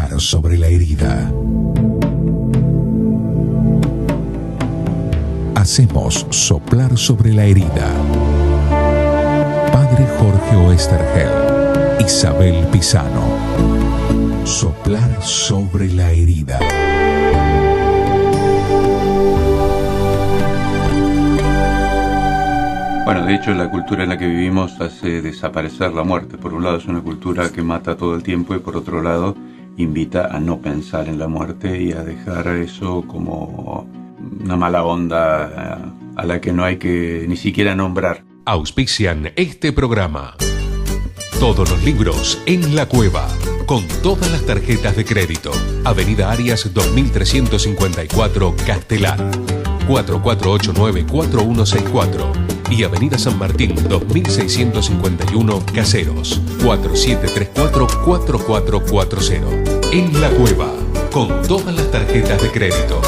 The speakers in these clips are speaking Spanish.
Soplar sobre la herida. Hacemos soplar sobre la herida. Padre Jorge Oesterheld, Isabel Pisano. Soplar sobre la herida. Bueno, de hecho la cultura en la que vivimos hace desaparecer la muerte. Por un lado es una cultura que mata todo el tiempo y por otro lado invita a no pensar en la muerte y a dejar eso como una mala onda a la que no hay que ni siquiera nombrar. Auspician este programa. Todos los libros en La Cueva, con todas las tarjetas de crédito. Avenida Arias 2354, Castelar. 4489-4164 y Avenida San Martín 2651, Caseros. 4734-4440. En La Cueva, con todas las tarjetas de crédito.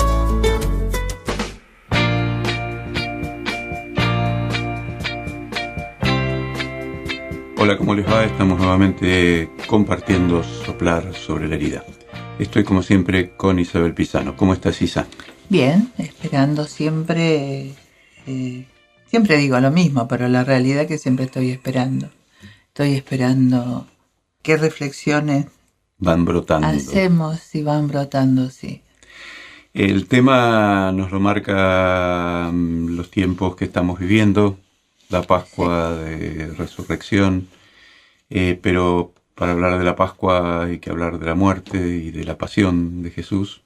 Hola, ¿cómo les va? Estamos nuevamente compartiendo Soplar sobre la herida. Estoy como siempre con Isabel Pisano. ¿Cómo estás, Isa? Bien, esperando siempre, siempre digo lo mismo, pero la realidad es que siempre estoy esperando. Estoy esperando qué reflexiones van brotando. Hacemos y van brotando, sí. El tema nos lo marca los tiempos que estamos viviendo, la Pascua de Resurrección, pero para hablar de la Pascua hay que hablar de la muerte y de la pasión de Jesús.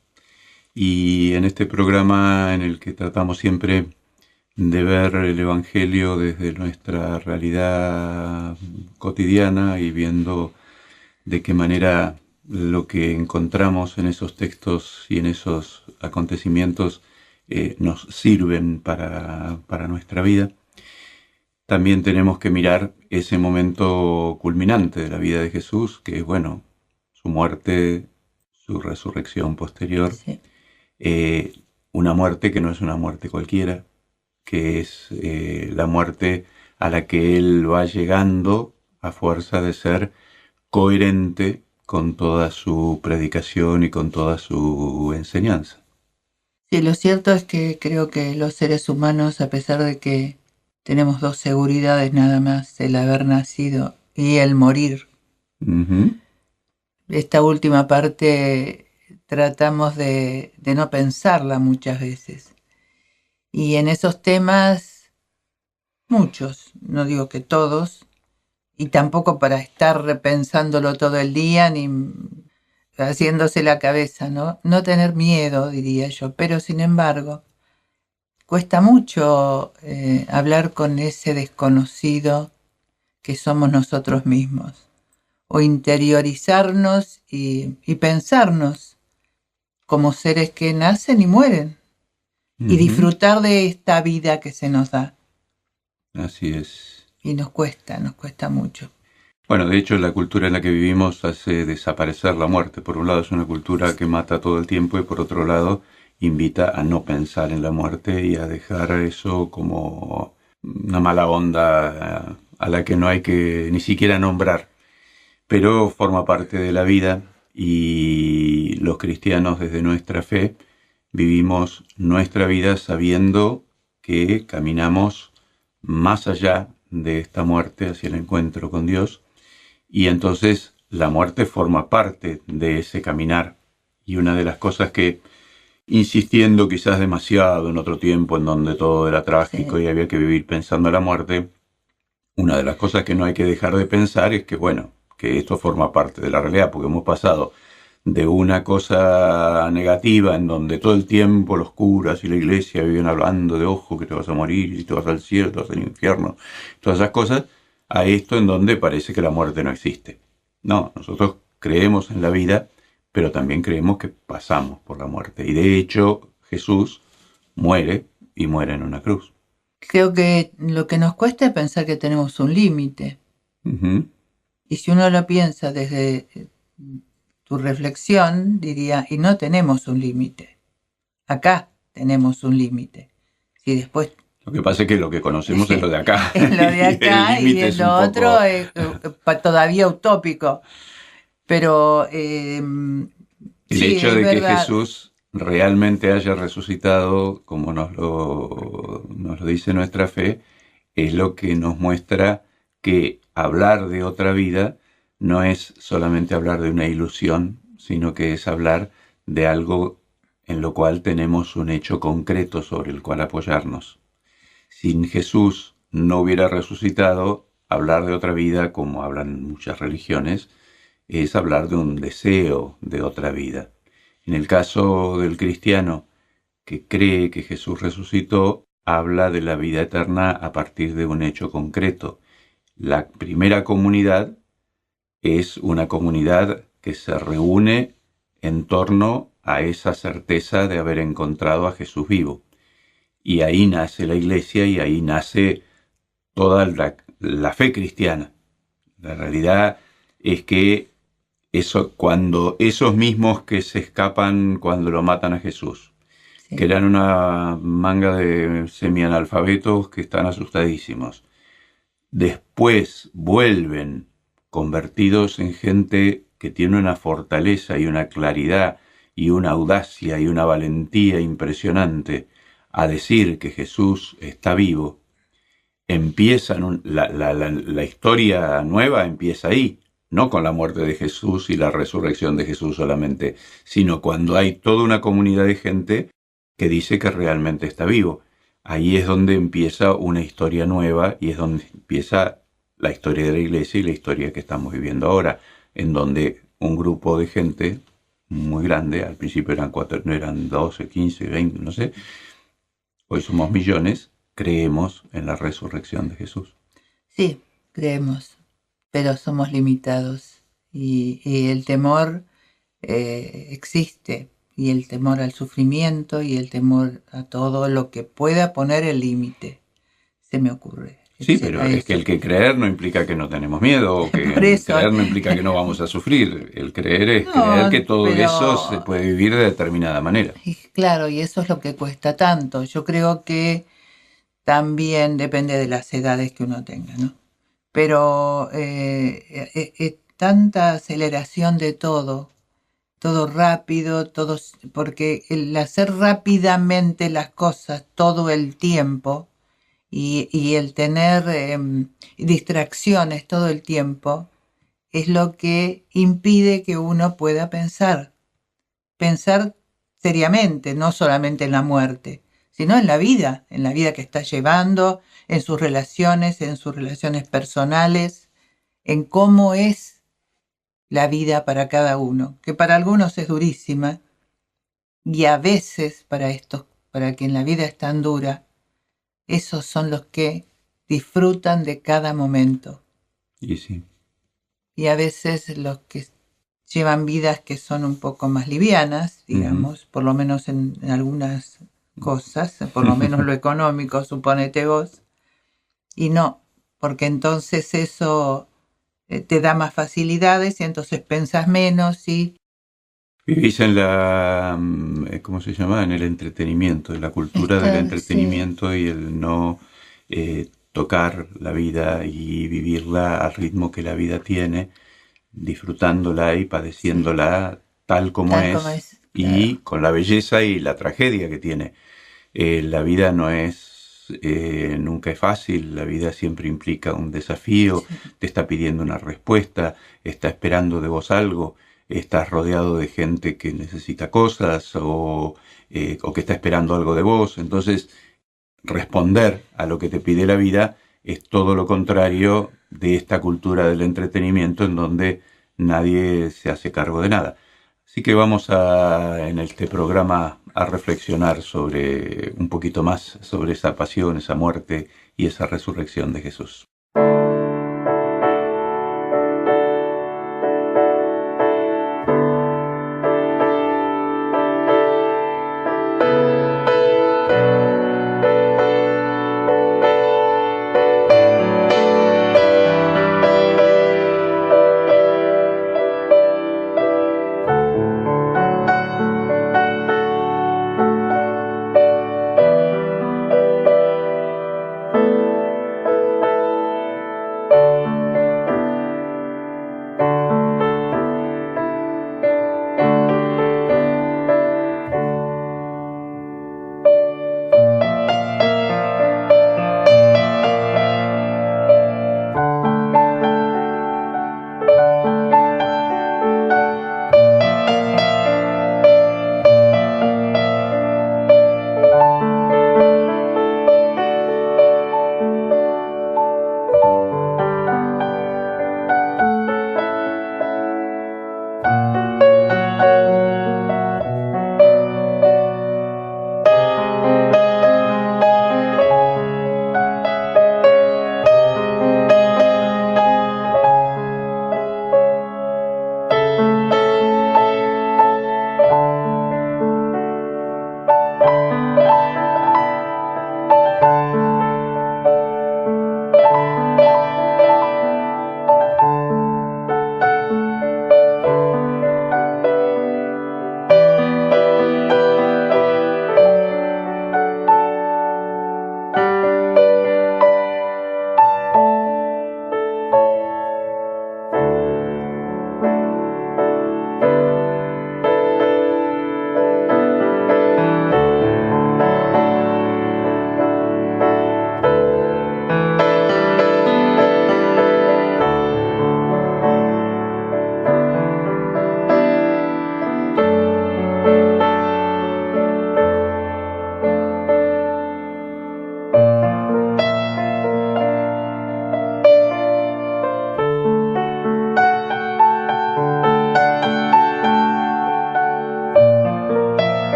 Y en este programa en el que tratamos siempre de ver el Evangelio desde nuestra realidad cotidiana y viendo de qué manera lo que encontramos en esos textos y en esos acontecimientos nos sirven para nuestra vida, también tenemos que mirar ese momento culminante de la vida de Jesús, que es, bueno, su muerte, su resurrección posterior. Sí. Una muerte que no es una muerte cualquiera, que es la muerte a la que él va llegando a fuerza de ser coherente con toda su predicación y con toda su enseñanza. Sí, lo cierto es que creo que los seres humanos, a pesar de que tenemos dos seguridades nada más, el haber nacido y el morir, esta última parte tratamos de no pensarla muchas veces. Y en esos temas, muchos, no digo que todos, y tampoco para estar repensándolo todo el día ni haciéndose la cabeza, ¿no? No tener miedo, diría yo, pero sin embargo, cuesta mucho hablar con ese desconocido que somos nosotros mismos, o interiorizarnos y pensarnos como seres que nacen y mueren, y disfrutar de esta vida que se nos da. Así es. Y nos cuesta mucho. Bueno, de hecho la cultura en la que vivimos hace desaparecer la muerte. Por un lado es una cultura que mata todo el tiempo y por otro lado invita a no pensar en la muerte y a dejar eso como una mala onda a la que no hay que ni siquiera nombrar. Pero forma parte de la vida. Y los cristianos desde nuestra fe vivimos nuestra vida sabiendo que caminamos más allá de esta muerte hacia el encuentro con Dios, y entonces la muerte forma parte de ese caminar. Y una de las cosas que, insistiendo quizás demasiado en otro tiempo en donde todo era trágico y había que vivir pensando en la muerte, una de las cosas que no hay que dejar de pensar es que, bueno, que esto forma parte de la realidad, porque hemos pasado de una cosa negativa en donde todo el tiempo los curas y la iglesia viven hablando de ojo, que te vas a morir, y te vas al cielo, te vas al infierno, todas esas cosas, a esto en donde parece que la muerte no existe. No, nosotros creemos en la vida, pero también creemos que pasamos por la muerte. Y de hecho, Jesús muere y muere en una cruz. Creo que lo que nos cuesta es pensar que tenemos un límite. Y si uno lo piensa desde tu reflexión, diría, y no tenemos un límite. Acá tenemos un límite. Si después... Lo que pasa es que lo que conocemos es lo de acá. Es lo de acá y lo otro es todavía utópico. Pero El Sí, hecho es de que verdad. Jesús realmente haya resucitado, como nos lo dice nuestra fe, es lo que nos muestra que hablar de otra vida no es solamente hablar de una ilusión, sino que es hablar de algo en lo cual tenemos un hecho concreto sobre el cual apoyarnos. Si Jesús no hubiera resucitado, hablar de otra vida, como hablan muchas religiones, es hablar de un deseo de otra vida. En el caso del cristiano que cree que Jesús resucitó, habla de la vida eterna a partir de un hecho concreto. La primera comunidad es una comunidad que se reúne en torno a esa certeza de haber encontrado a Jesús vivo. Y ahí nace la iglesia y ahí nace toda la fe cristiana. La realidad es que cuando esos mismos que se escapan cuando lo matan a Jesús, Sí. que eran una manga de semianalfabetos que están asustadísimos, después vuelven convertidos en gente que tiene una fortaleza y una claridad y una audacia y una valentía impresionante a decir que Jesús está vivo, empiezan la historia nueva empieza ahí, no con la muerte de Jesús y la resurrección de Jesús solamente, sino cuando hay toda una comunidad de gente que dice que realmente está vivo. Ahí es donde empieza una historia nueva y es donde empieza la historia de la iglesia y la historia que estamos viviendo ahora, en donde un grupo de gente muy grande, al principio eran 4, no eran 12, 15, 20, no sé, hoy somos millones, creemos en la resurrección de Jesús. Sí, creemos, pero somos limitados y el temor existe, y el temor al sufrimiento y el temor a todo lo que pueda poner el límite, se me ocurre. Sí, pero es que el que creer no implica que no tenemos miedo, o que Por eso. creer no implica que no vamos a sufrir. El creer es No, creer que todo pero- eso se puede vivir de determinada manera. Y claro, y eso es lo que cuesta tanto. Yo creo que también depende de las edades que uno tenga, ¿no? Pero tanta aceleración de todo rápido, porque el hacer rápidamente las cosas todo el tiempo y el tener distracciones todo el tiempo es lo que impide que uno pueda pensar seriamente, no solamente en la muerte, sino en la vida que está llevando, en sus relaciones personales, en cómo es la vida para cada uno, que para algunos es durísima, y a veces para quien la vida es tan dura, esos son los que disfrutan de cada momento. Y sí. Y a veces los que llevan vidas que son un poco más livianas, digamos, por lo menos en algunas cosas, por lo menos lo económico, suponete vos, y no, porque entonces eso te da más facilidades y entonces pensás menos y... Vivís en la, ¿cómo se llama? En el entretenimiento, en la cultura del entretenimiento, sí. Y el no tocar la vida y vivirla al ritmo que la vida tiene, disfrutándola y padeciéndola sí. tal como es, claro. Y con la belleza y la tragedia que tiene. La vida no es, nunca es fácil, la vida siempre implica un desafío, sí. Te está pidiendo una respuesta, está esperando de vos algo, estás rodeado de gente que necesita cosas o que está esperando algo de vos. Entonces, responder a lo que te pide la vida es todo lo contrario de esta cultura del entretenimiento en donde nadie se hace cargo de nada. Así que vamos en este programa a reflexionar sobre un poquito más sobre esa pasión, esa muerte y esa resurrección de Jesús.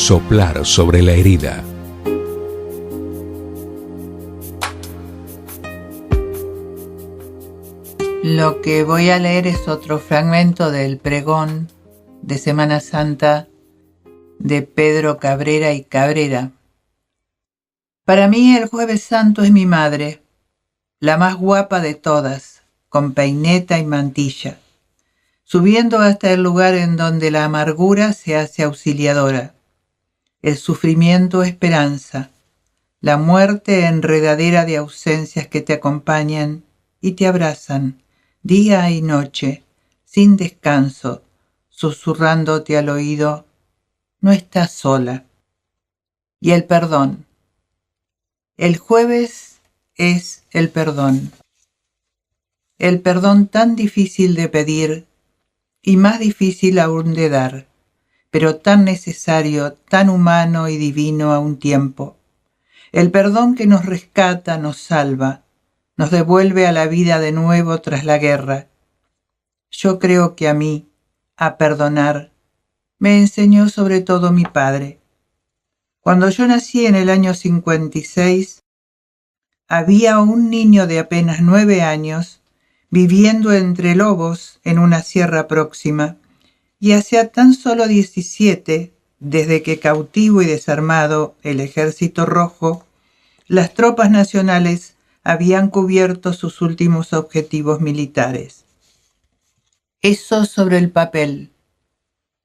Soplar sobre la herida. Lo que voy a leer es otro fragmento del pregón de Semana Santa de Pedro Cabrera y Cabrera. Para mí el Jueves Santo es mi madre, la más guapa de todas, con peineta y mantilla, subiendo hasta el lugar en donde la amargura se hace auxiliadora, el sufrimiento esperanza, la muerte enredadera de ausencias que te acompañan y te abrazan día y noche, sin descanso, susurrándote al oído, no estás sola. Y el perdón. El jueves es el perdón. El perdón tan difícil de pedir y más difícil aún de dar, pero tan necesario, tan humano y divino a un tiempo. El perdón que nos rescata, nos salva, nos devuelve a la vida de nuevo tras la guerra. Yo creo que a mí, a perdonar, me enseñó sobre todo mi padre. Cuando yo nací en el año 56, había un niño de apenas 9 años viviendo entre lobos en una sierra próxima, y hacía tan solo 17, desde que cautivo y desarmado el Ejército Rojo, las tropas nacionales habían cubierto sus últimos objetivos militares. Eso sobre el papel,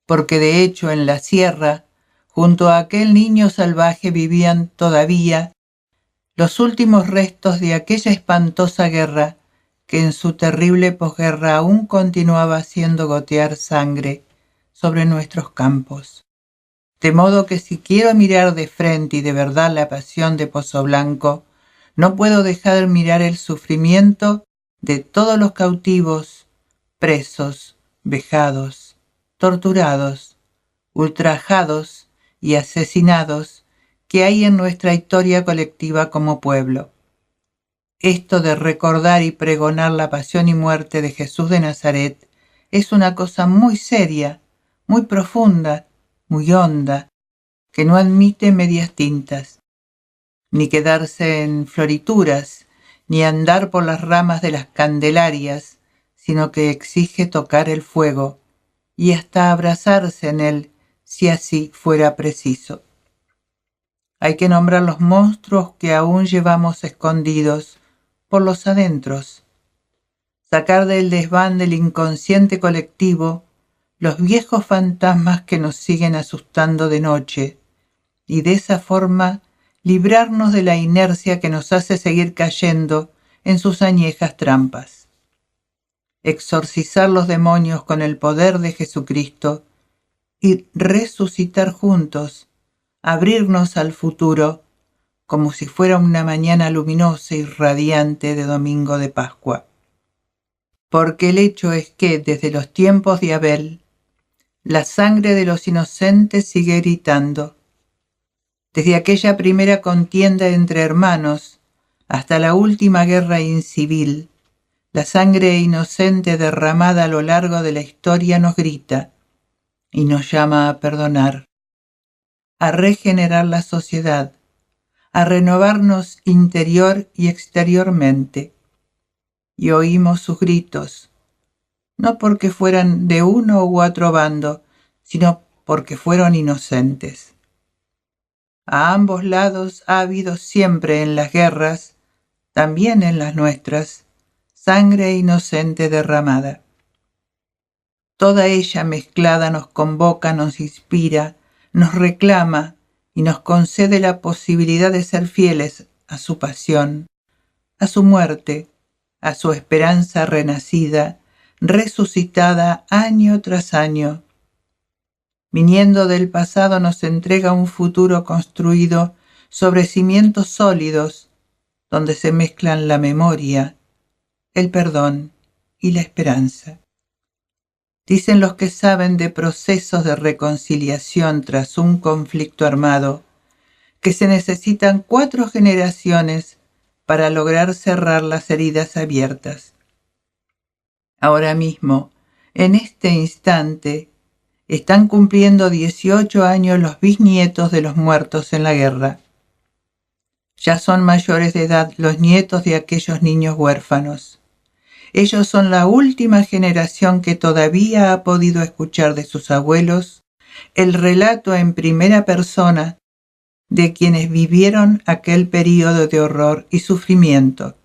porque de hecho en la sierra, junto a aquel niño salvaje vivían todavía los últimos restos de aquella espantosa guerra que en su terrible posguerra aún continuaba haciendo gotear sangre sobre nuestros campos. De modo que si quiero mirar de frente y de verdad la pasión de Pozoblanco, no puedo dejar mirar el sufrimiento de todos los cautivos, presos, vejados, torturados, ultrajados y asesinados que hay en nuestra historia colectiva como pueblo. Esto de recordar y pregonar la pasión y muerte de Jesús de Nazaret es una cosa muy seria, muy profunda, muy honda, que no admite medias tintas, ni quedarse en florituras, ni andar por las ramas de las candelarias, sino que exige tocar el fuego y hasta abrazarse en él, si así fuera preciso. Hay que nombrar los monstruos que aún llevamos escondidos por los adentros, sacar del desván del inconsciente colectivo los viejos fantasmas que nos siguen asustando de noche, y de esa forma librarnos de la inercia que nos hace seguir cayendo en sus añejas trampas. Exorcizar los demonios con el poder de Jesucristo y resucitar juntos, abrirnos al futuro como si fuera una mañana luminosa y radiante de domingo de Pascua. Porque el hecho es que desde los tiempos de Abel, la sangre de los inocentes sigue gritando. Desde aquella primera contienda entre hermanos hasta la última guerra incivil, la sangre inocente derramada a lo largo de la historia nos grita y nos llama a perdonar, a regenerar la sociedad, a renovarnos interior y exteriormente. Y oímos sus gritos, no porque fueran de uno u otro bando, sino porque fueron inocentes. A ambos lados ha habido siempre en las guerras, también en las nuestras, sangre inocente derramada. Toda ella mezclada nos convoca, nos inspira, nos reclama y nos concede la posibilidad de ser fieles a su pasión, a su muerte, a su esperanza renacida, resucitada año tras año. Viniendo del pasado nos entrega un futuro construido sobre cimientos sólidos, donde se mezclan la memoria, el perdón y la esperanza. Dicen los que saben de procesos de reconciliación tras un conflicto armado, que se necesitan 4 generaciones para lograr cerrar las heridas abiertas. Ahora mismo, en este instante, Están cumpliendo 18 años los bisnietos de los muertos en la guerra. Ya son mayores de edad los nietos de aquellos niños huérfanos. Ellos son la última generación que todavía ha podido escuchar de sus abuelos el relato en primera persona de quienes vivieron aquel período de horror y sufrimiento.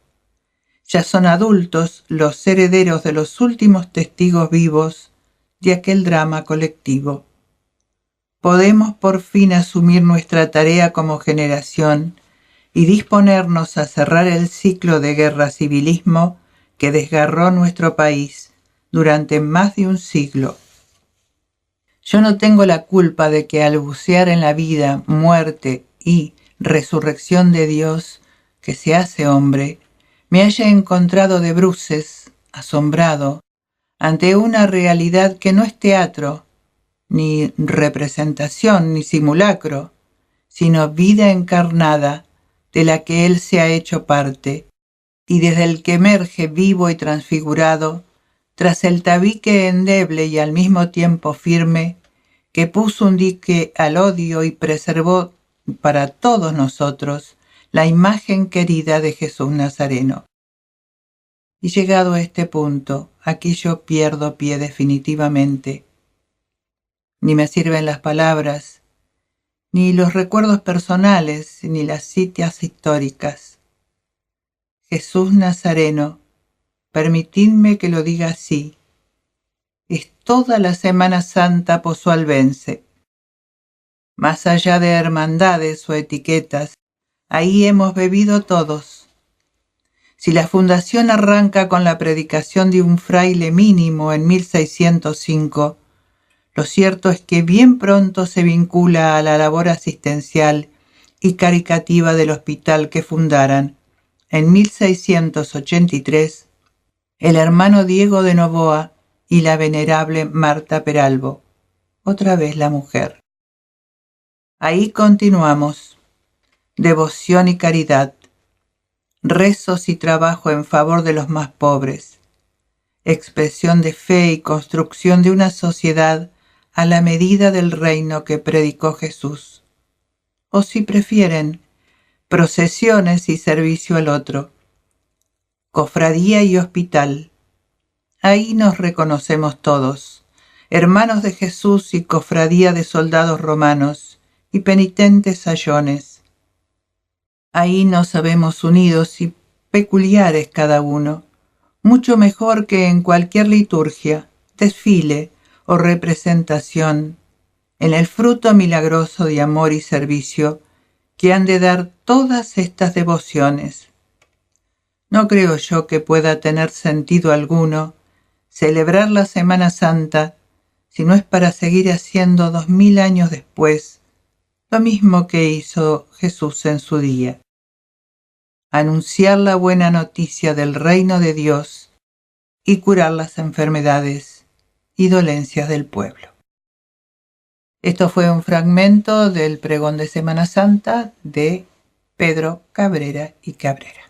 Ya son adultos los herederos de los últimos testigos vivos de aquel drama colectivo. Podemos por fin asumir nuestra tarea como generación y disponernos a cerrar el ciclo de guerra-civilismo que desgarró nuestro país durante más de un siglo. Yo no tengo la culpa de que al bucear en la vida, muerte y resurrección de Dios, que se hace hombre, me haya encontrado de bruces, asombrado, ante una realidad que no es teatro, ni representación, ni simulacro, sino vida encarnada de la que Él se ha hecho parte, y desde el que emerge vivo y transfigurado, tras el tabique endeble y al mismo tiempo firme, que puso un dique al odio y preservó para todos nosotros la imagen querida de Jesús Nazareno. Y llegado a este punto, aquí yo pierdo pie definitivamente. Ni me sirven las palabras, ni los recuerdos personales, ni las citas históricas. Jesús Nazareno, permitidme que lo diga así, es toda la Semana Santa pozualbense. Más allá de hermandades o etiquetas, ahí hemos bebido todos. Si la fundación arranca con la predicación de un fraile mínimo en 1605, lo cierto es que bien pronto se vincula a la labor asistencial y caricativa del hospital que fundaran, en 1683, el hermano Diego de Novoa y la venerable Marta Peralbo, otra vez la mujer. Ahí continuamos, devoción y caridad, rezos y trabajo en favor de los más pobres, expresión de fe y construcción de una sociedad a la medida del reino que predicó Jesús. O si prefieren, procesiones y servicio al otro, cofradía y hospital. Ahí nos reconocemos todos, hermanos de Jesús y cofradía de soldados romanos y penitentes sayones. Ahí nos sabemos unidos y peculiares cada uno, mucho mejor que en cualquier liturgia, desfile o representación, en el fruto milagroso de amor y servicio que han de dar todas estas devociones. No creo yo que pueda tener sentido alguno celebrar la Semana Santa si no es para seguir haciendo 2000 años después lo mismo que hizo Jesús en su día. Anunciar la buena noticia del reino de Dios y curar las enfermedades y dolencias del pueblo. Esto fue un fragmento del pregón de Semana Santa de Pedro Cabrera y Cabrera.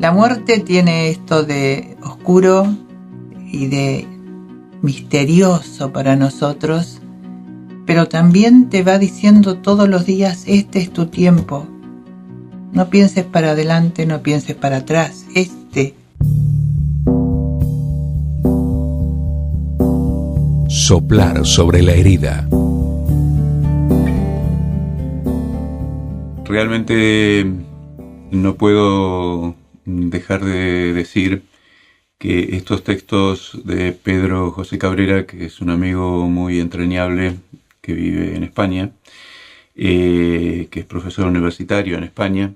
La muerte tiene esto de oscuro y de misterioso para nosotros, pero también te va diciendo todos los días: este es tu tiempo. No pienses para adelante, no pienses para atrás. Soplar sobre la herida. Realmente no puedo dejar de decir que estos textos de Pedro José Cabrera, que es un amigo muy entrañable que vive en España, que es profesor universitario en España,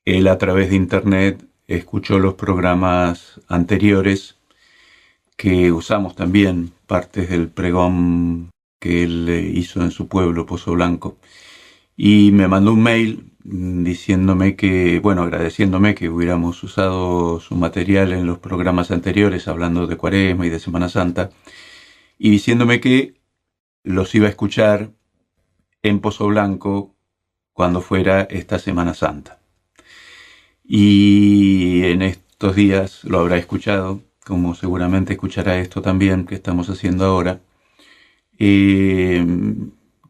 él a través de internet escuchó los programas anteriores que usamos también, partes del pregón que él hizo en su pueblo, Pozo Blanco, y me mandó un mail diciéndome que, bueno, agradeciéndome que hubiéramos usado su material en los programas anteriores, hablando de Cuaresma y de Semana Santa, y diciéndome que los iba a escuchar en Pozo Blanco cuando fuera esta Semana Santa. Y en estos días lo habrá escuchado, como seguramente escuchará esto también que estamos haciendo ahora. Qué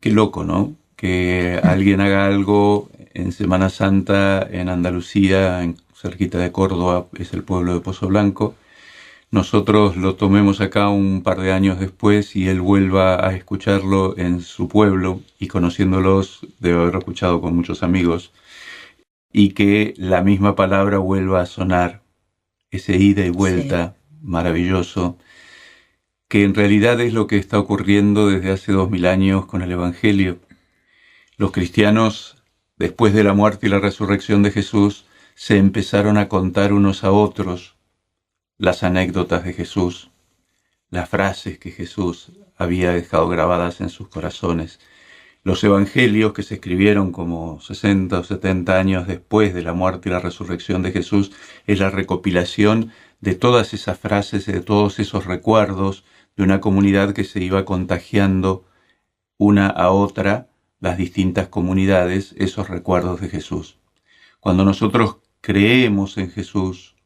loco, ¿no? Que alguien haga algo en Semana Santa en Andalucía, cerquita de Córdoba, es el pueblo de Pozo Blanco. Nosotros lo tomemos acá un par de años después y él vuelva a escucharlo en su pueblo, y conociéndolos debe haberlo escuchado con muchos amigos, y que la misma palabra vuelva a sonar, ese ida y vuelta maravilloso, que en realidad es lo que está ocurriendo desde hace 2000 años con el Evangelio. Los cristianos, después de la muerte y la resurrección de Jesús, se empezaron a contar unos a otros las anécdotas de Jesús, las frases que Jesús había dejado grabadas en sus corazones. Los evangelios, que se escribieron como 60 o 70 años después de la muerte y la resurrección de Jesús, es la recopilación de todas esas frases, de todos esos recuerdos de una comunidad que se iba contagiando una a otra, las distintas comunidades, esos recuerdos de Jesús. Cuando nosotros creemos en Jesús,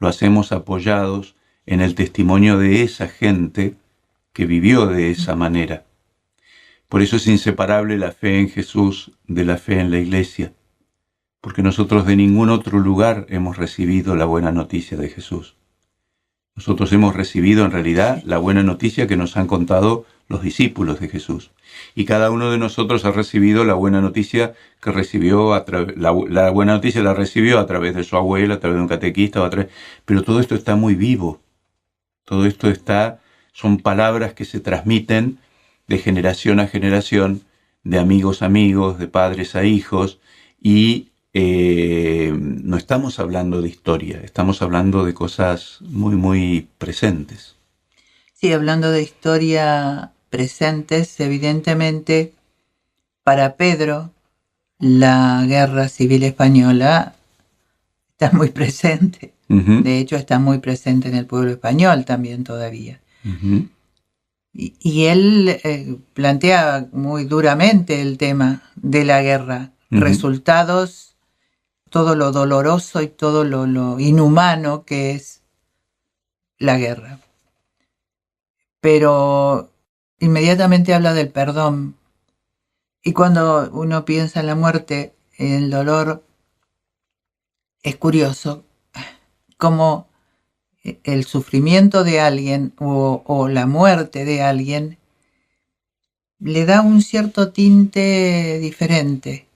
lo hacemos apoyados en el testimonio de esa gente que vivió de esa manera. Por eso es inseparable la fe en Jesús de la fe en la Iglesia, porque nosotros de ningún otro lugar hemos recibido la buena noticia de Jesús. Nosotros hemos recibido en realidad la buena noticia que nos han contado los discípulos de Jesús. Y cada uno de nosotros ha recibido la buena noticia que recibió, la buena noticia la recibió a través de su abuela, a través de un catequista, pero todo esto está muy vivo. Todo esto son palabras que se transmiten de generación a generación, de amigos a amigos, de padres a hijos, y no estamos hablando de historia, estamos hablando de cosas muy, muy presentes. Sí, hablando de historia presentes, evidentemente, para Pedro, la Guerra Civil Española está muy presente. Uh-huh. De hecho, está muy presente en el pueblo español también todavía. Uh-huh. Y él plantea muy duramente el tema de la guerra. Uh-huh. Resultados, todo lo doloroso y todo lo inhumano que es la guerra. Pero inmediatamente habla del perdón. Y cuando uno piensa en la muerte, en el dolor, es curioso cómo el sufrimiento de alguien o la muerte de alguien le da un cierto tinte diferente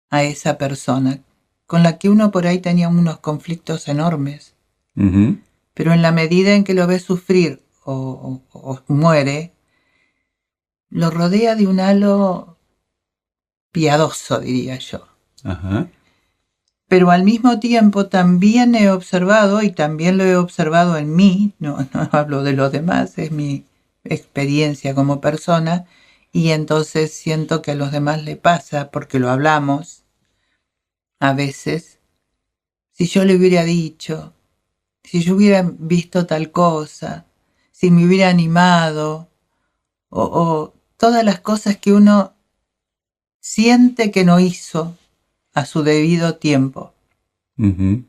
a esa persona, con la que uno por ahí tenía unos conflictos enormes. Uh-huh. Pero en la medida en que lo ve sufrir o muere, lo rodea de un halo piadoso, diría yo. Uh-huh. Pero al mismo tiempo también he observado, y también lo he observado en mí, no hablo de los demás, es mi experiencia como persona, y entonces siento que a los demás le pasa, porque lo hablamos a veces. Si yo le hubiera dicho, si yo hubiera visto tal cosa, si me hubiera animado, o todas las cosas que uno siente que no hizo a su debido tiempo. Ujú.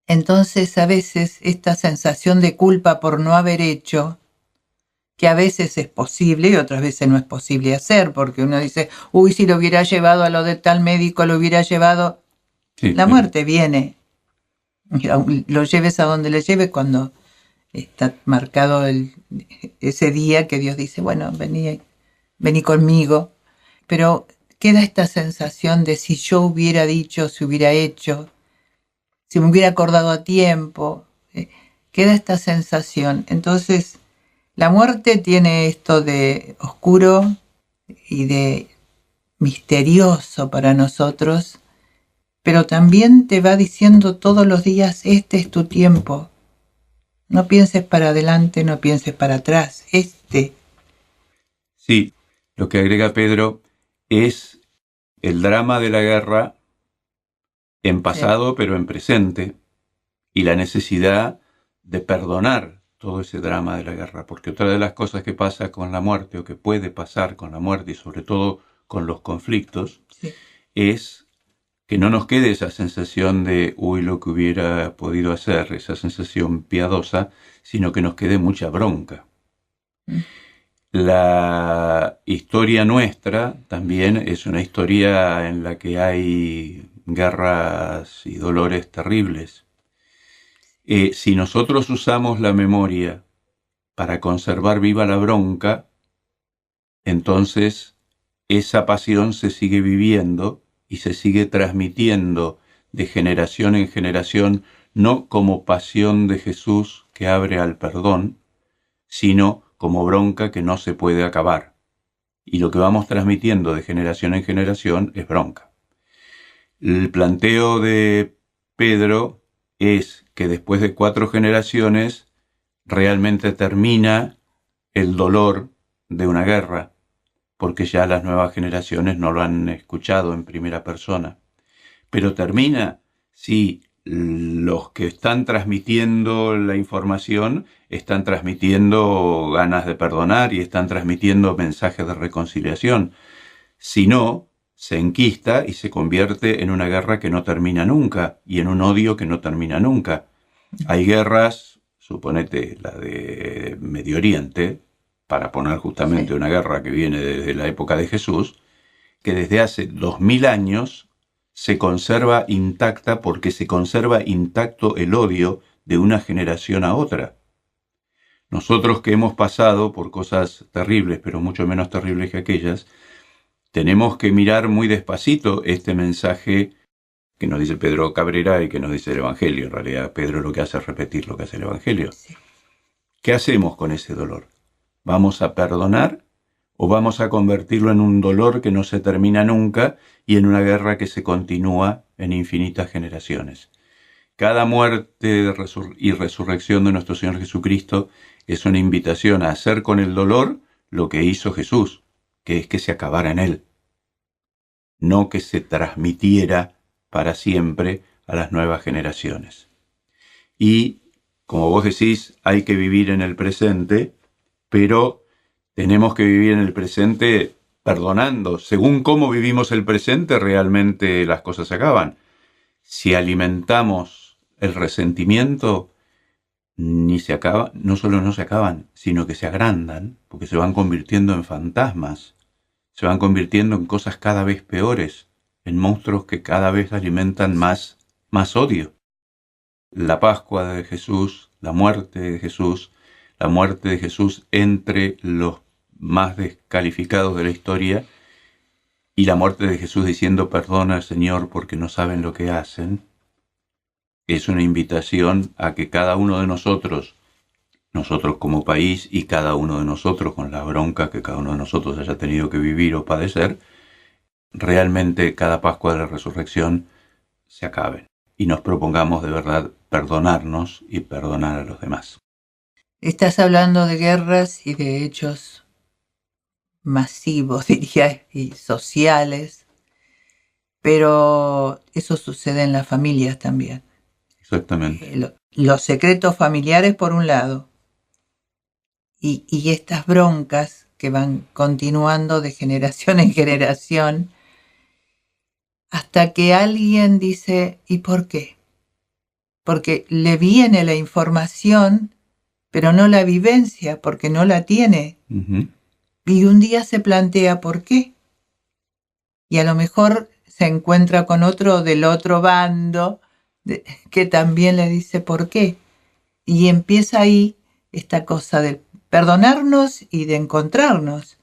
Entonces a veces esta sensación de culpa por no haber hecho, que a veces es posible y otras veces no es posible hacer, porque uno dice, uy, si lo hubiera llevado a lo de tal médico, lo hubiera llevado. Sí, La muerte viene, lo lleves a donde le lleves cuando está marcado ese día que Dios dice, bueno, vení conmigo, pero queda esta sensación de si yo hubiera dicho, si hubiera hecho, si me hubiera acordado a tiempo, queda esta sensación. Entonces, la muerte tiene esto de oscuro y de misterioso para nosotros, pero también te va diciendo todos los días, este es tu tiempo. No pienses para adelante, no pienses para atrás. Sí, lo que agrega Pedro es el drama de la guerra en Sí, pasado, pero en presente, y la necesidad de perdonar todo ese drama de la guerra, porque otra de las cosas que pasa con la muerte, o que puede pasar con la muerte, y sobre todo con los conflictos, sí. es que no nos quede esa sensación de, uy, lo que hubiera podido hacer, esa sensación piadosa, sino que nos quede mucha bronca. Mm. La historia nuestra también es una historia en la que hay guerras y dolores terribles. Si nosotros usamos la memoria para conservar viva la bronca, entonces esa pasión se sigue viviendo y se sigue transmitiendo de generación en generación, no como pasión de Jesús que abre al perdón, sino como bronca que no se puede acabar. Y lo que vamos transmitiendo de generación en generación es bronca. El planteo de Pedro es que después de 4 generaciones realmente termina el dolor de una guerra, porque ya las nuevas generaciones no lo han escuchado en primera persona. Pero termina si los que están transmitiendo la información están transmitiendo ganas de perdonar y están transmitiendo mensajes de reconciliación. Si no, se enquista y se convierte en una guerra que no termina nunca y en un odio que no termina nunca. Hay guerras, suponete la de Medio Oriente, para poner justamente Sí. una guerra que viene desde la época de Jesús, que desde hace 2000 años se conserva intacta porque se conserva intacto el odio de una generación a otra. Nosotros que hemos pasado por cosas terribles, pero mucho menos terribles que aquellas, tenemos que mirar muy despacito este mensaje que nos dice Pedro Cabrera y que nos dice el Evangelio. En realidad, Pedro lo que hace es repetir lo que hace el Evangelio. Sí. ¿Qué hacemos con ese dolor? ¿Vamos a perdonar o vamos a convertirlo en un dolor que no se termina nunca y en una guerra que se continúa en infinitas generaciones? Cada muerte y resurrección de nuestro Señor Jesucristo es una invitación a hacer con el dolor lo que hizo Jesús, que es que se acabara en él, no que se transmitiera para siempre a las nuevas generaciones. Y, como vos decís, hay que vivir en el presente, pero tenemos que vivir en el presente perdonando. Según cómo vivimos el presente, realmente las cosas se acaban. Si alimentamos el resentimiento, ni se acaba, no solo no se acaban, sino que se agrandan, porque se van convirtiendo en fantasmas, se van convirtiendo en cosas cada vez peores, en monstruos que cada vez alimentan más odio. La Pascua de Jesús, la muerte de Jesús entre los más descalificados de la historia, y la muerte de Jesús diciendo perdona, Señor, porque no saben lo que hacen, es una invitación a que cada uno de nosotros como país y cada uno de nosotros con la bronca que cada uno de nosotros haya tenido que vivir o padecer, realmente cada Pascua de la Resurrección se acabe y nos propongamos de verdad perdonarnos y perdonar a los demás. Estás hablando de guerras y de hechos masivos, diría, y sociales, pero eso sucede en las familias también. Exactamente. Los secretos familiares por un lado y estas broncas que van continuando de generación en generación hasta que alguien dice, ¿y por qué? Porque le viene la información, pero no la vivencia, porque no la tiene. Ujú. Y un día se plantea por qué. Y a lo mejor se encuentra con otro del otro bando que también le dice por qué. Y empieza ahí esta cosa de perdonarnos y de encontrarnos.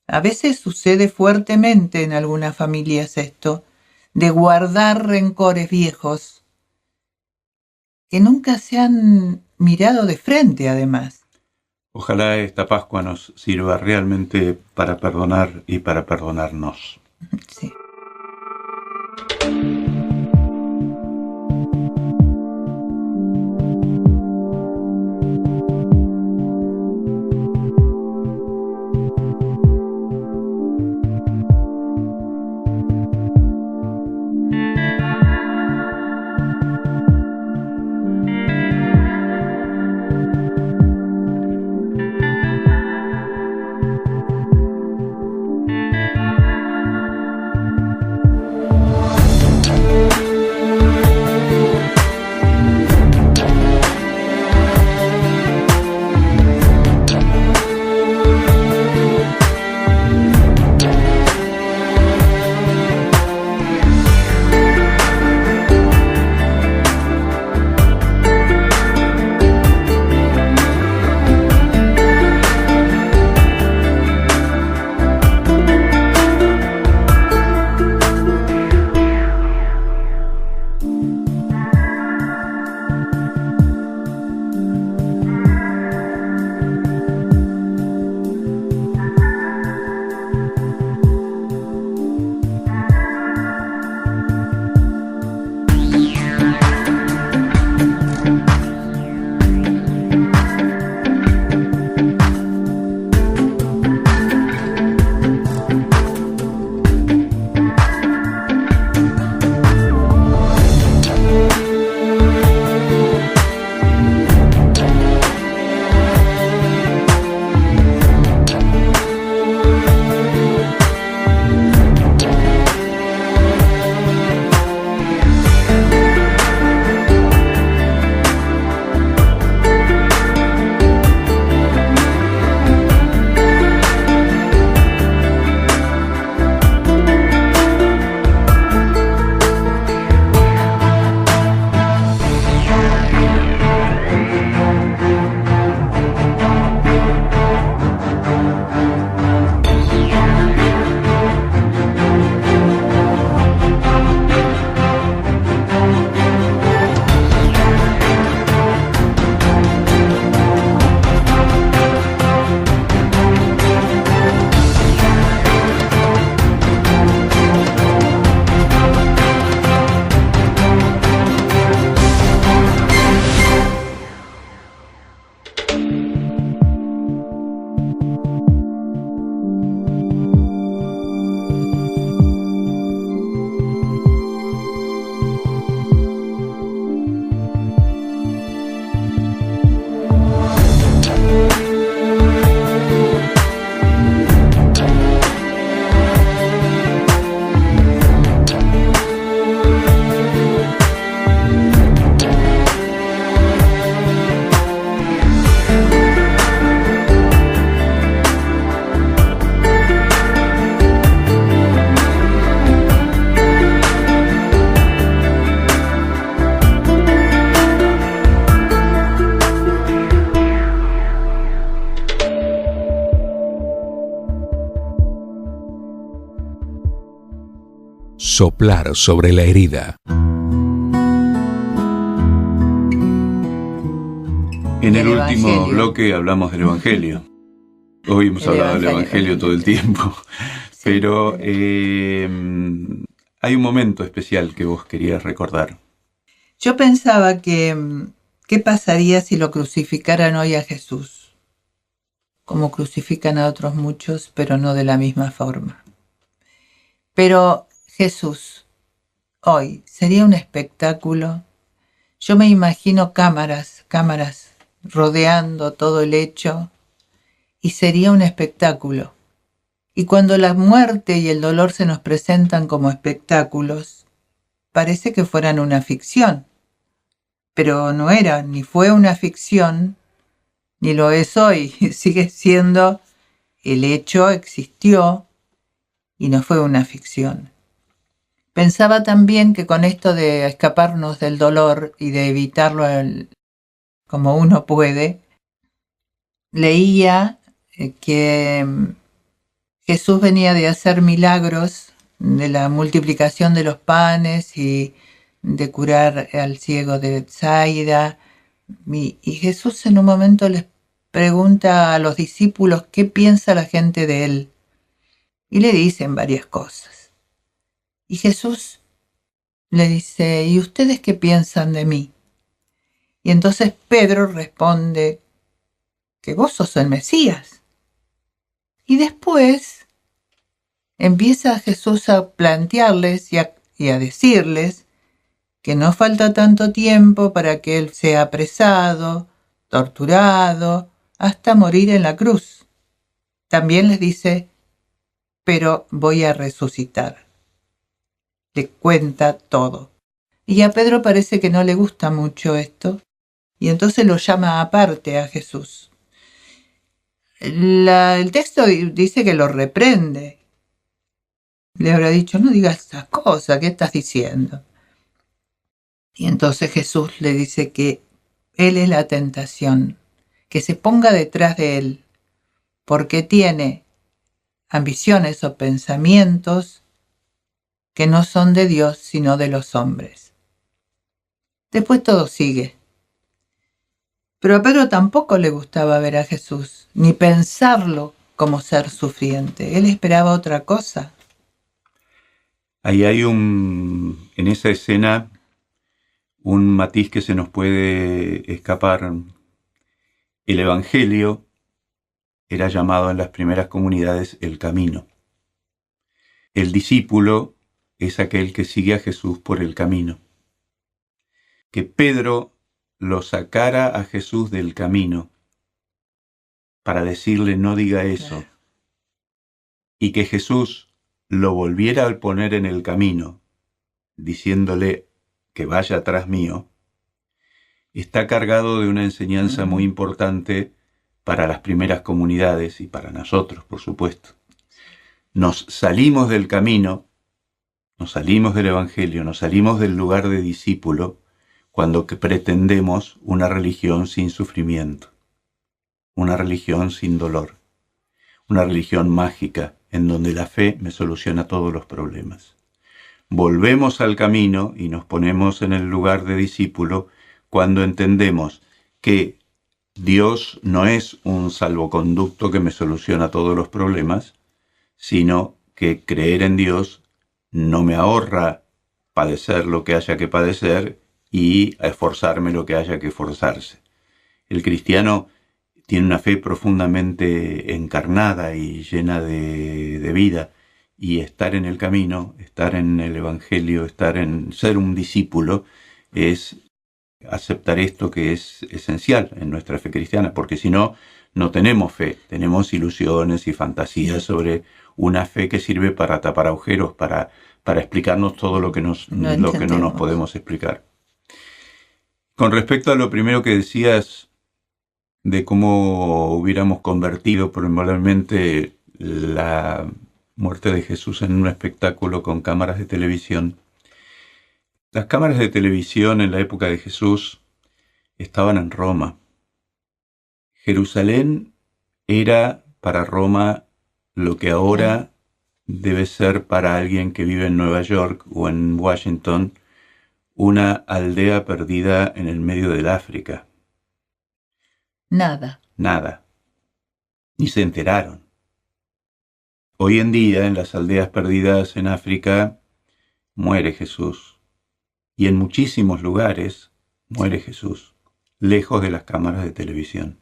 A veces sucede fuertemente en algunas familias esto, de guardar rencores viejos que nunca se han mirado de frente, además. Ojalá esta Pascua nos sirva realmente para perdonar y para perdonarnos. Sí. Soplar sobre la herida. En el El último Evangelio. bloque hablamos del Evangelio. Hoy hemos El hablado del Evangelio. Evangelio todo el tiempo. Sí. Pero hay un momento especial que vos querías recordar. Yo pensaba que, ¿qué pasaría si lo crucificaran hoy a Jesús? Como crucifican a otros muchos, pero no de la misma forma. Pero Jesús, hoy, sería un espectáculo. Yo me imagino cámaras rodeando todo el hecho, y sería un espectáculo. Y cuando la muerte y el dolor se nos presentan como espectáculos, parece que fueran una ficción. Pero no era, ni fue una ficción, ni lo es hoy. Sigue siendo, el hecho existió y no fue una ficción. Pensaba también que con esto de escaparnos del dolor y de evitarlo como uno puede, leía que Jesús venía de hacer milagros, de la multiplicación de los panes y de curar al ciego de Betsaida. Y Jesús en un momento les pregunta a los discípulos qué piensa la gente de él. Y le dicen varias cosas. Y Jesús le dice, ¿y ustedes qué piensan de mí? Y entonces Pedro responde que vos sos el Mesías. Y después empieza Jesús a plantearles y a decirles que no falta tanto tiempo para que él sea apresado, torturado, hasta morir en la cruz. También les dice, pero voy a resucitar. Le cuenta todo. Y a Pedro parece que no le gusta mucho esto, y entonces lo llama aparte a Jesús. El texto dice que lo reprende. Le habrá dicho, no digas esas cosas, ¿qué estás diciendo? Y entonces Jesús le dice que él es la tentación, que se ponga detrás de él, porque tiene ambiciones o pensamientos que no son de Dios, sino de los hombres. Después todo sigue. Pero a Pedro tampoco le gustaba ver a Jesús, ni pensarlo como ser sufriente. Él esperaba otra cosa. Ahí hay en esa escena un matiz que se nos puede escapar. El Evangelio era llamado en las primeras comunidades el camino. El discípulo es aquel que sigue a Jesús por el camino. Que Pedro lo sacara a Jesús del camino para decirle no diga eso, y que Jesús lo volviera a poner en el camino, diciéndole que vaya atrás mío, está cargado de una enseñanza muy importante para las primeras comunidades y para nosotros, por supuesto. Nos salimos del camino, nos salimos del Evangelio, nos salimos del lugar de discípulo cuando pretendemos una religión sin sufrimiento, una religión sin dolor, una religión mágica en donde la fe me soluciona todos los problemas. Volvemos al camino y nos ponemos en el lugar de discípulo cuando entendemos que Dios no es un salvoconducto que me soluciona todos los problemas, sino que creer en Dios no me ahorra padecer lo que haya que padecer y esforzarme lo que haya que esforzarse. El cristiano tiene una fe profundamente encarnada y llena de vida, y estar en el camino, estar en el Evangelio, estar en ser un discípulo, es aceptar esto que es esencial en nuestra fe cristiana, porque si no, no tenemos fe, tenemos ilusiones y fantasías sobre una fe que sirve para tapar agujeros, para explicarnos todo lo que no nos podemos explicar. Con respecto a lo primero que decías de cómo hubiéramos convertido probablemente la muerte de Jesús en un espectáculo con cámaras de televisión. Las cámaras de televisión en la época de Jesús estaban en Roma. Jerusalén era para Roma lo que ahora debe ser para alguien que vive en Nueva York o en Washington, una aldea perdida en el medio del África. Nada. Ni se enteraron. Hoy en día, en las aldeas perdidas en África, muere Jesús. Y en muchísimos lugares muere Jesús, lejos de las cámaras de televisión.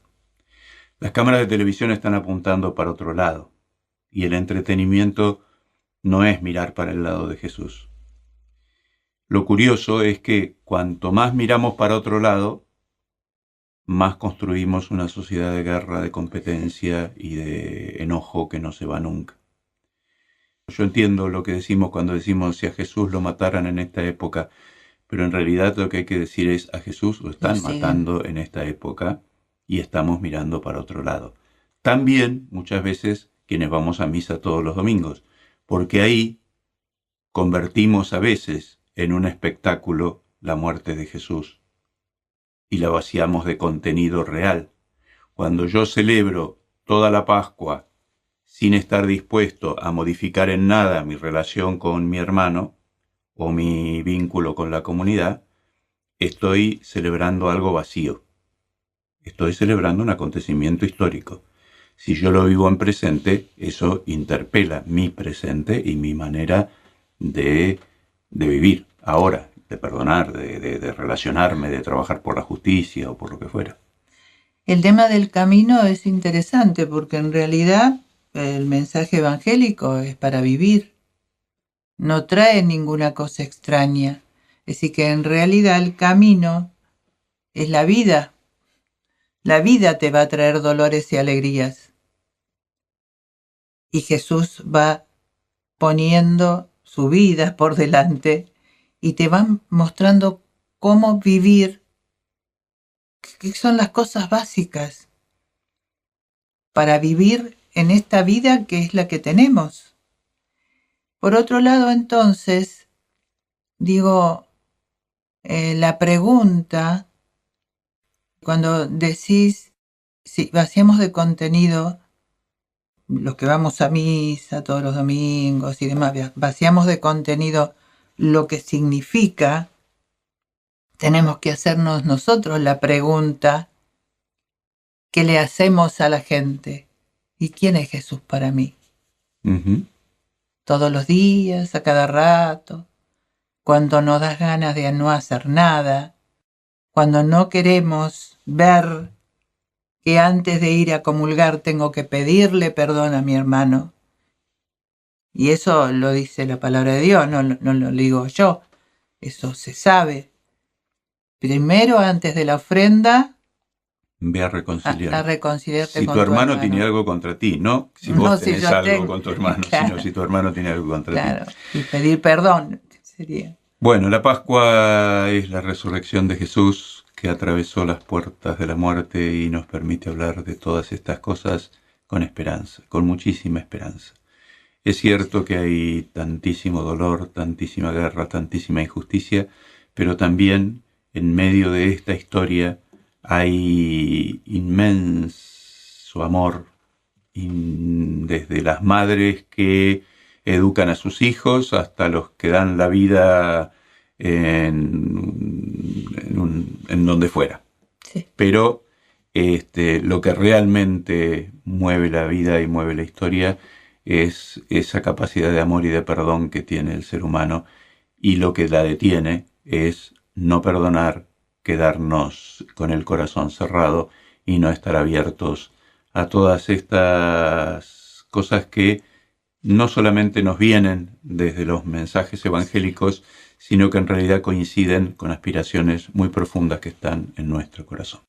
Las cámaras de televisión están apuntando para otro lado, y el entretenimiento no es mirar para el lado de Jesús. Lo curioso es que cuanto más miramos para otro lado, más construimos una sociedad de guerra, de competencia y de enojo que no se va nunca. Yo entiendo lo que decimos cuando decimos si a Jesús lo mataran en esta época, pero en realidad lo que hay que decir es a Jesús lo están matando en esta época y estamos mirando para otro lado. También muchas veces quienes vamos a misa todos los domingos, porque ahí convertimos a veces en un espectáculo la muerte de Jesús y la vaciamos de contenido real. Cuando yo celebro toda la Pascua sin estar dispuesto a modificar en nada mi relación con mi hermano o mi vínculo con la comunidad, estoy celebrando algo vacío. Estoy celebrando un acontecimiento histórico. Si yo lo vivo en presente, eso interpela mi presente y mi manera de vivir ahora, de perdonar, de relacionarme, de trabajar por la justicia o por lo que fuera. El tema del camino es interesante porque en realidad el mensaje evangélico es para vivir. No trae ninguna cosa extraña. Es decir, que en realidad el camino es la vida. La vida te va a traer dolores y alegrías. Y Jesús va poniendo su vida por delante y te va mostrando cómo vivir, qué son las cosas básicas para vivir en esta vida que es la que tenemos. Por otro lado, entonces, digo, la pregunta, cuando decís, si vaciamos de contenido, los que vamos a misa todos los domingos y demás, vaciamos de contenido lo que significa, tenemos que hacernos nosotros la pregunta que le hacemos a la gente. ¿Y quién es Jesús para mí? Uh-huh. Todos los días, a cada rato, cuando nos das ganas de no hacer nada, cuando no queremos ver que antes de ir a comulgar tengo que pedirle perdón a mi hermano. Y eso lo dice la palabra de Dios, no lo digo yo. Eso se sabe. Primero, antes de la ofrenda, ve a reconciliar. A reconciliarte si con tu hermano tiene algo contra ti, no si vos tenés algo con tu hermano, claro, sino si tu hermano tiene algo contra ti. Claro, y pedir perdón sería. Bueno, la Pascua es la resurrección de Jesús que atravesó las puertas de la muerte y nos permite hablar de todas estas cosas con esperanza, con muchísima esperanza. Es cierto que hay tantísimo dolor, tantísima guerra, tantísima injusticia, pero también en medio de esta historia hay inmenso amor, desde las madres que educan a sus hijos hasta los que dan la vida en donde fuera. Sí. Pero lo que realmente mueve la vida y mueve la historia es esa capacidad de amor y de perdón que tiene el ser humano, y lo que la detiene es no perdonar, quedarnos con el corazón cerrado y no estar abiertos a todas estas cosas que no solamente nos vienen desde los mensajes evangélicos, sino que en realidad coinciden con aspiraciones muy profundas que están en nuestro corazón.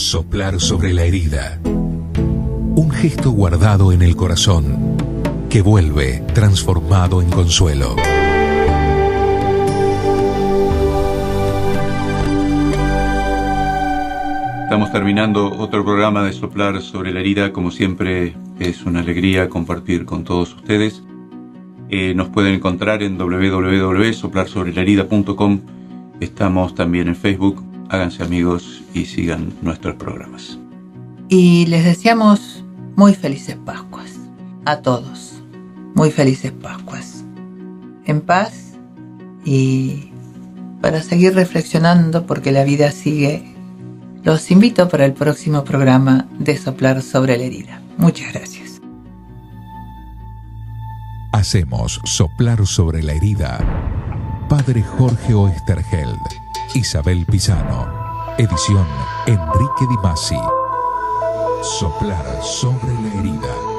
Soplar sobre la herida. Un gesto guardado en el corazón que vuelve transformado en consuelo. Estamos terminando otro programa de Soplar sobre la herida. Como siempre, es una alegría compartir con todos ustedes. Nos pueden encontrar en www.soplarsobrelarida.com. Estamos también en Facebook. Háganse amigos y sigan nuestros programas. Y les deseamos muy felices Pascuas a todos. Muy felices Pascuas. En paz y para seguir reflexionando, porque la vida sigue. Los invito para el próximo programa de Soplar sobre la herida. Muchas gracias. Hacemos Soplar sobre la herida. Padre Jorge Oesterheld, Isabel Pisano. Edición Enrique Di Masi. Soplar sobre la herida.